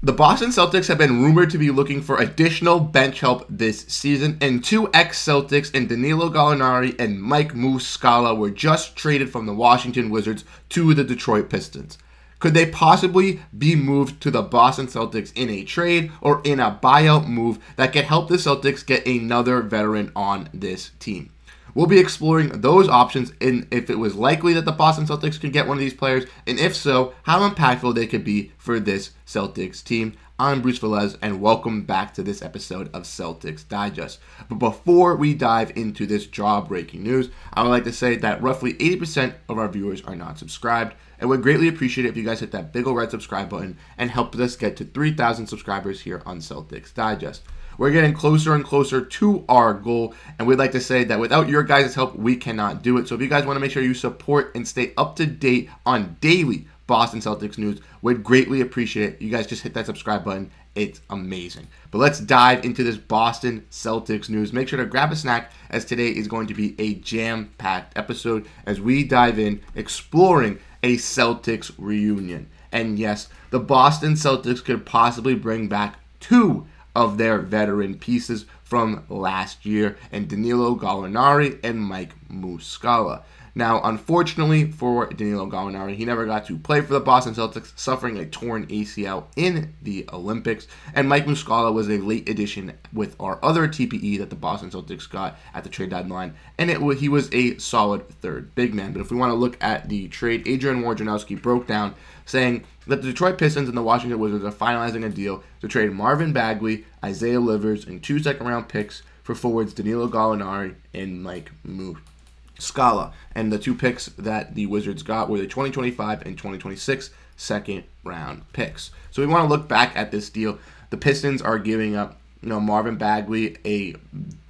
The Boston Celtics have been rumored to be looking for additional bench help this season, and two ex-Celtics in Danilo Gallinari and Mike Muscala were just traded from the Washington Wizards to the Detroit Pistons. Could they possibly be moved to the Boston Celtics in a trade or in a buyout move that could help the Celtics get another veteran on this team? We'll be exploring those options and if it was likely that the Boston Celtics could get one of these players, and if so, how impactful they could be for this Celtics team. I'm Bruce Veliz, and welcome back to this episode of Celtics Digest. But before we dive into this jaw-breaking news, I would like to say that roughly 80% of our viewers are not subscribed, and would greatly appreciate it if you guys hit that big old red subscribe button and help us get to 3,000 subscribers here on Celtics Digest. We're getting closer and closer to our goal, and we'd like to say that without your guys' help, we cannot do it. So if you guys want to make sure you support and stay up to date on daily Boston Celtics news, we'd greatly appreciate it. You guys just hit that subscribe button. It's amazing. But let's dive into this Boston Celtics news. Make sure to grab a snack, as today is going to be a jam-packed episode as we dive in exploring a Celtics reunion. And yes, the Boston Celtics could possibly bring back two of their veteran pieces from last year, and Danilo Gallinari and Mike Muscala. Now, unfortunately for Danilo Gallinari, he never got to play for the Boston Celtics, suffering a torn ACL in the Olympics, and Mike Muscala was a late addition with our other TPE that the Boston Celtics got at the trade deadline, and he was a solid third big man. But if we want to look at the trade, Adrian Wojnarowski broke down saying that the Detroit Pistons and the Washington Wizards are finalizing a deal to trade Marvin Bagley, Isaiah Livers, and 2 second-round picks for forwards Danilo Gallinari and Mike Muscala. And the 2 picks that the Wizards got were the 2025 and 2026 second-round picks. So we want to look back at this deal. The Pistons are giving up, Marvin Bagley, a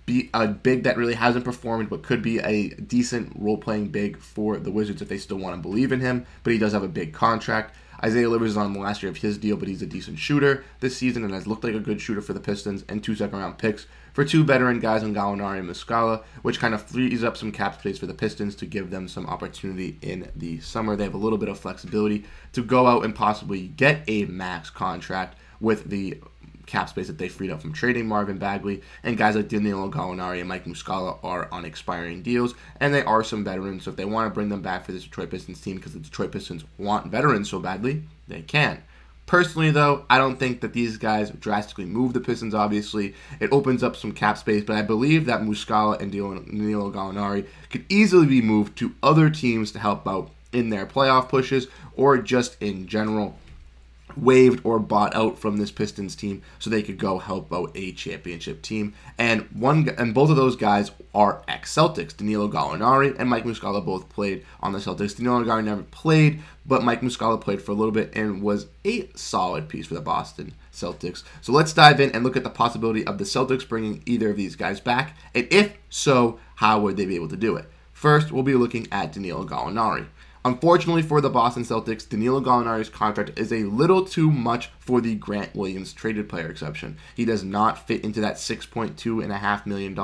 big that really hasn't performed, but could be a decent role-playing big for the Wizards if they still want to believe in him, but he does have a big contract. Isaiah Livers is on the last year of his deal, but he's a decent shooter this season and has looked like a good shooter for the Pistons, and 2 second-round picks for 2 veteran guys in Gallinari and Muscala, which kind of frees up some cap space for the Pistons to give them some opportunity in the summer. They have a little bit of flexibility to go out and possibly get a max contract with the cap space that they freed up from trading Marvin Bagley, and guys like Danilo Gallinari and Mike Muscala are on expiring deals, and they are some veterans, so if they want to bring them back for this Detroit Pistons team because the Detroit Pistons want veterans so badly, they can. Personally, though, I don't think that these guys drastically move the Pistons, obviously. It opens up some cap space, but I believe that Muscala and Danilo Gallinari could easily be moved to other teams to help out in their playoff pushes, or just in general waived or bought out from this Pistons team so they could go help out a championship team. And both of those guys are ex-Celtics. Danilo Gallinari and Mike Muscala both played on the Celtics. Danilo Gallinari never played, but Mike Muscala played for a little bit and was a solid piece for the Boston Celtics. So let's dive in and look at the possibility of the Celtics bringing either of these guys back, and if so, how would they be able to do it? First, we'll be looking at Danilo Gallinari. Unfortunately for the Boston Celtics, Danilo Gallinari's contract is a little too much for the Grant Williams traded player exception. He does not fit into that $6.25 million,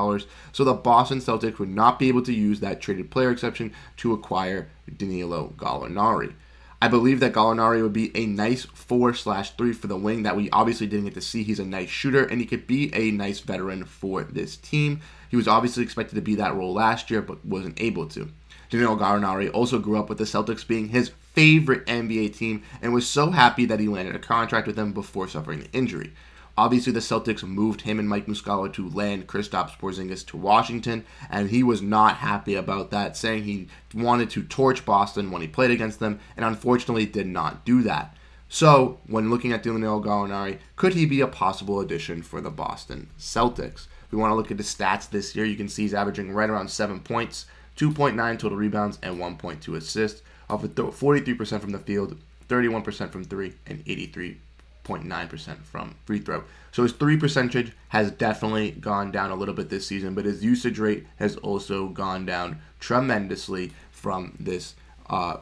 so the Boston Celtics would not be able to use that traded player exception to acquire Danilo Gallinari. I believe that Gallinari would be a nice 4/3 for the wing that we obviously didn't get to see. He's a nice shooter, and he could be a nice veteran for this team. He was obviously expected to be that role last year, but wasn't able to. Danilo Gallinari also grew up with the Celtics being his favorite NBA team and was so happy that he landed a contract with them before suffering the injury. Obviously, the Celtics moved him and Mike Muscala to land Kristaps Porzingis to Washington, and he was not happy about that, saying he wanted to torch Boston when he played against them, and unfortunately did not do that. So, when looking at Danilo Gallinari, could he be a possible addition for the Boston Celtics? If we want to look at his stats this year, you can see he's averaging right around 7 points, 2.9 total rebounds, and 1.2 assists, off of 43% from the field, 31% from 3, and 83.9% from free throw. So his 3 percentage has definitely gone down a little bit this season, but his usage rate has also gone down tremendously from this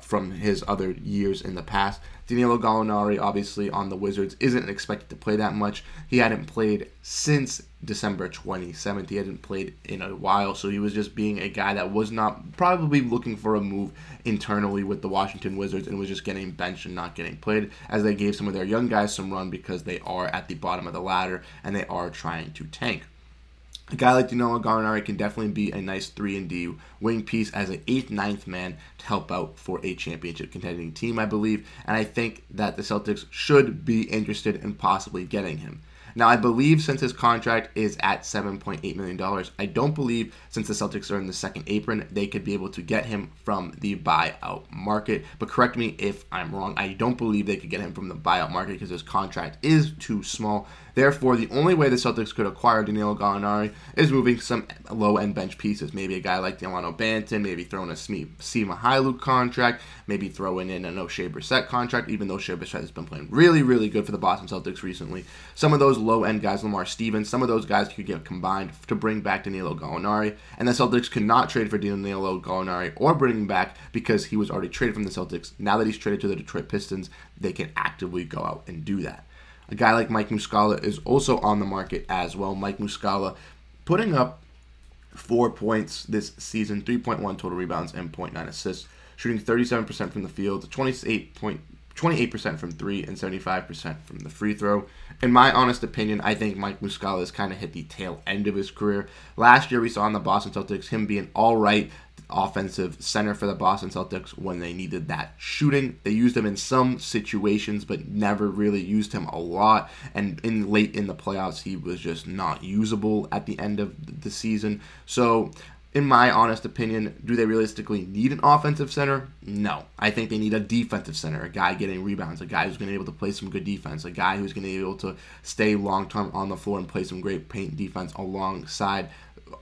from his other years in the past. Danilo Gallinari, obviously, on the Wizards, isn't expected to play that much. He hadn't played since December 27th. He hadn't played in a while, so he was just being a guy that was not probably looking for a move internally with the Washington Wizards and was just getting benched and not getting played, as they gave some of their young guys some run because they are at the bottom of the ladder and they are trying to tank. A guy like Danilo Gallinari can definitely be a nice 3-and-D wing piece as an 8th, 9th man to help out for a championship contending team, I believe. And I think that the Celtics should be interested in possibly getting him. Now, I believe since his contract is at $7.8 million, I don't believe since the Celtics are in the second apron, they could be able to get him from the buyout market. But correct me if I'm wrong. I don't believe they could get him from the buyout market because his contract is too small. Therefore, the only way the Celtics could acquire Danilo Gallinari is moving some low-end bench pieces. Maybe a guy like Delano Banton, maybe throwing a Sima Hyluk contract, maybe throwing in an Oshae Brissett contract, even though Oshae Brissett has been playing really, really good for the Boston Celtics recently. Some of those low-end guys, Lamar Stevens, some of those guys could get combined to bring back Danilo Gallinari, and the Celtics could not trade for Danilo Gallinari or bring him back because he was already traded from the Celtics. Now that he's traded to the Detroit Pistons, they can actively go out and do that. A guy like Mike Muscala is also on the market as well. Mike Muscala putting up 4 points this season, 3.1 total rebounds, and 0.9 assists, shooting 37% from the field, 28% from 3, and 75% from the free throw. In my honest opinion, I think Mike Muscala has kind of hit the tail end of his career. Last year, we saw in the Boston Celtics him being all right offensive center for the Boston Celtics when they needed that shooting. They used him in some situations, but never really used him a lot. And late in the playoffs, he was just not usable at the end of the season. So, in my honest opinion, do they realistically need an offensive center? No. I think they need a defensive center, a guy getting rebounds, a guy who's going to be able to play some good defense, a guy who's going to be able to stay long-term on the floor and play some great paint defense alongside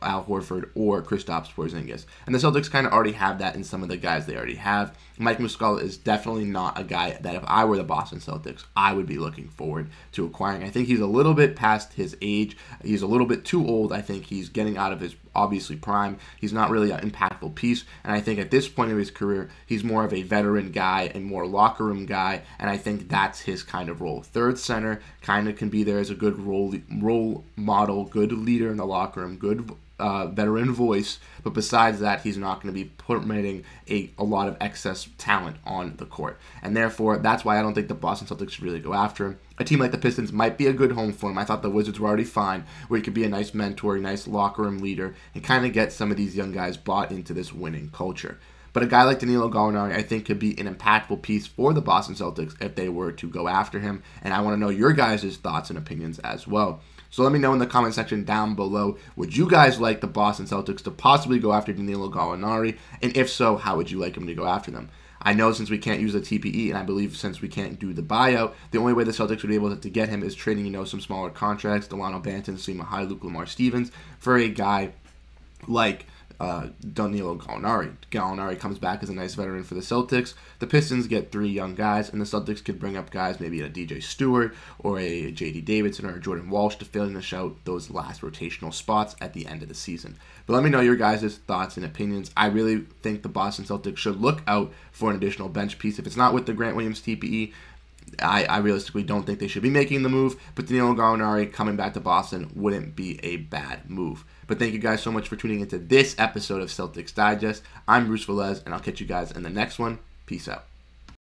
Al Horford or Kristaps Porzingis. And the Celtics kind of already have that in some of the guys they already have. Mike Muscala is definitely not a guy that if I were the Boston Celtics, I would be looking forward to acquiring. I think he's a little bit past his age. He's a little bit too old. I think he's getting out of his, obviously, prime. He's not really an impactful piece. And I think at this point of his career, he's more of a veteran guy and more locker room guy. And I think that's his kind of role. Third center kind of can be there as a good role model, good leader in the locker room, good veteran voice, but besides that, he's not going to be permitting a lot of excess talent on the court. And therefore, that's why I don't think the Boston Celtics should really go after him. A team like the Pistons might be a good home for him. I thought the Wizards were already fine, where he could be a nice mentor, a nice locker room leader, and kind of get some of these young guys bought into this winning culture. But a guy like Danilo Gallinari, I think, could be an impactful piece for the Boston Celtics if they were to go after him. And I want to know your guys' thoughts and opinions as well. So let me know in the comment section down below, would you guys like the Boston Celtics to possibly go after Danilo Gallinari? And if so, how would you like him to go after them? I know since we can't use the TPE, and I believe since we can't do the buyout, the only way the Celtics would be able to get him is trading, some smaller contracts, Delano Banton, Sima Hyluk, Lamar Stevens, for a guy like Danilo Gallinari. Gallinari comes back as a nice veteran for the Celtics. The Pistons get 3 young guys, and the Celtics could bring up guys, maybe a DJ Stewart or a JD Davison or a Jordan Walsh to finish out those last rotational spots at the end of the season. But let me know your guys' thoughts and opinions. I really think the Boston Celtics should look out for an additional bench piece. If it's not with the Grant Williams TPE, I realistically don't think they should be making the move, but Danilo Gallinari coming back to Boston wouldn't be a bad move. But thank you guys so much for tuning into this episode of Celtics Digest. I'm Bruce Velez, and I'll catch you guys in the next one. Peace out.